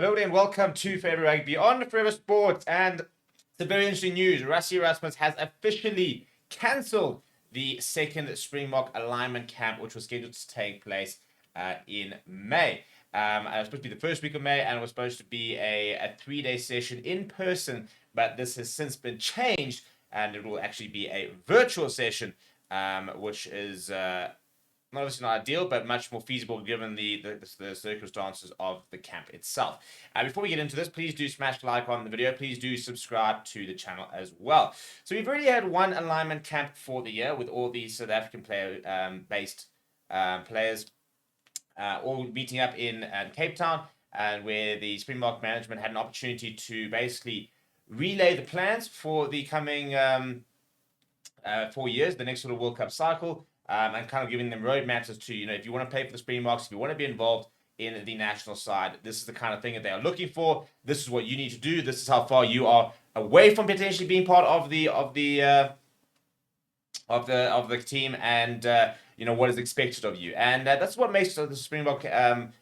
Hello and welcome to Favourite Rugby on Forever Sports. And some very interesting news. RASSIE ERASMUS has officially cancelled the second Springbok alignment camp, which was scheduled to take place in May. It was supposed to be the first week of May, and it was supposed to be a 3-day session in person, but this has since been changed, and it will actually be a virtual session, which is obviously not ideal, but much more feasible given the circumstances of the camp itself. Before we get into this, please do smash the like on the video. Please do subscribe to the channel as well. So we've already had one alignment camp for the year with all these South African based players all meeting up in Cape Town, and where the Springbok management had an opportunity to basically relay the plans for the coming 4 years, the next sort of World Cup cycle. And kind of giving them roadmaps as to, if you want to play for the Springboks, if you want to be involved in the national side, this is the kind of thing that they are looking for. This is what you need to do. This is how far you are away from potentially being part of the team, and what is expected of you. And that's what makes the Springbok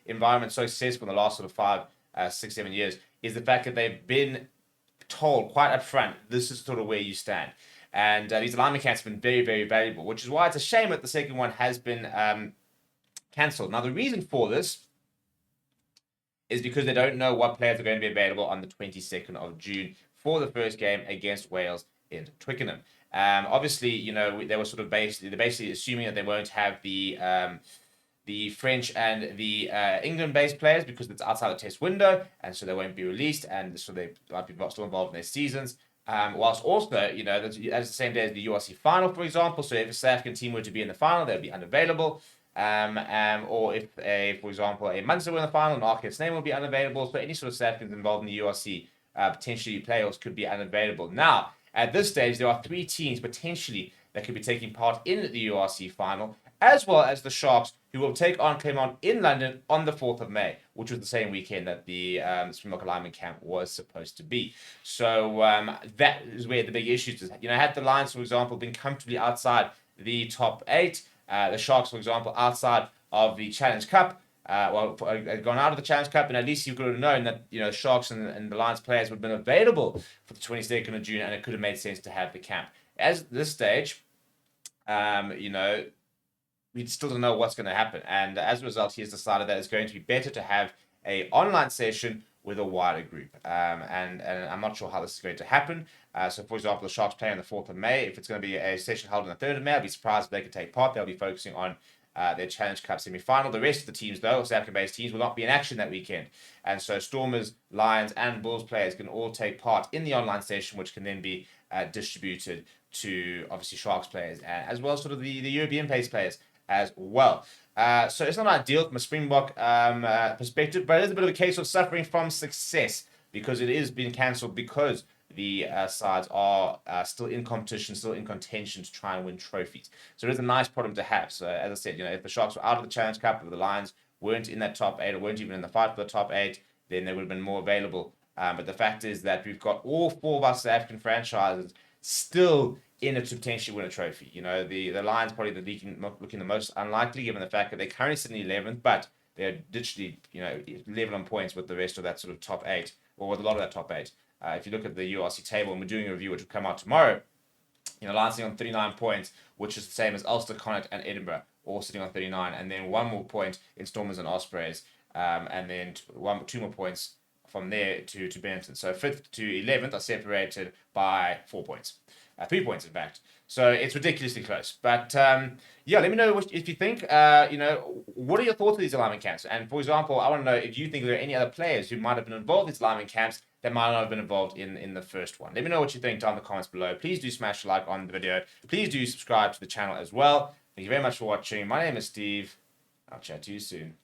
environment so successful in the last sort of 5, 6, 7 years, is the fact that they've been told quite upfront, this is sort of where you stand. And these alignment camps have been very, very valuable, which is why it's a shame that the second one has been cancelled. Now, the reason for this is because they don't know what players are going to be available on the 22nd of June for the first game against Wales in Twickenham. Obviously, they were sort of basically assuming that they won't have the French and the England-based players because it's outside the test window, and so they won't be released, and so they might be still involved in their seasons. Whilst also, that's the same day as the URC final, for example. So if a South African team were to be in the final, they'd be unavailable. Or if, for example, a Munster were in the final, an RK's name will be unavailable. So any sort of South Africans involved in the URC, potentially playoffs, could be unavailable. Now, at this stage, there are 3 teams potentially that could be taking part in the URC final, as well as the Sharks, who will take on Claremont in London on the 4th of May, which was the same weekend that the Springbok alignment camp was supposed to be. So that is where the big issues is. Had the Lions, for example, been comfortably outside the top 8, the Sharks, for example, outside of the Challenge Cup, gone out of the Challenge Cup, and at least you could have known that the Sharks and the Lions players would have been available for the 22nd of June, and it could have made sense to have the camp. As at this stage, we still don't know what's going to happen. And as a result, he has decided that it's going to be better to have an online session with a wider group. And I'm not sure how this is going to happen. So, for example, the Sharks play on the 4th of May. If it's going to be a session held on the 3rd of May, I'll be surprised if they can take part. They'll be focusing on their Challenge Cup semi-final. The rest of the teams, though, South African-based teams, will not be in action that weekend. And so Stormers, Lions, and Bulls players can all take part in the online session, which can then be distributed to, obviously, Sharks players, as well as sort of the European-based players as well. So it's not ideal from a Springbok perspective, but it is a bit of a case of suffering from success, because it is being cancelled because the sides are still in competition, still in contention to try and win trophies. So it is a nice problem to have. So as I said, if the Sharks were out of the Challenge Cup, if the Lions weren't in that top 8 or weren't even in the fight for the top 8, then they would have been more available. But the fact is that we've got all 4 of our South African franchises still in it to potentially win a trophy. The Lions probably looking the most unlikely, given the fact that they're currently sitting 11th, but they're literally, level on points with the rest of that sort of top 8, or with a lot of that top 8. If you look at the URC table, and we're doing a review which will come out tomorrow, Lions sitting on 39 points, which is the same as Ulster, Connacht, and Edinburgh, all sitting on 39, and then 1 more point in Stormers and Ospreys, and then 2 more points from there to Benetton. So 5th to 11th are separated by 4 points. 3 points, in fact. So it's ridiculously close. But let me know if you think, what are your thoughts of these alignment camps? And for example, I want to know if you think there are any other players who might have been involved in these alignment camps that might not have been involved in the first one. Let me know what you think down in the comments below. Please do smash a like on the video. Please do subscribe to the channel as well. Thank you very much for watching. My name is Steve. I'll chat to you soon.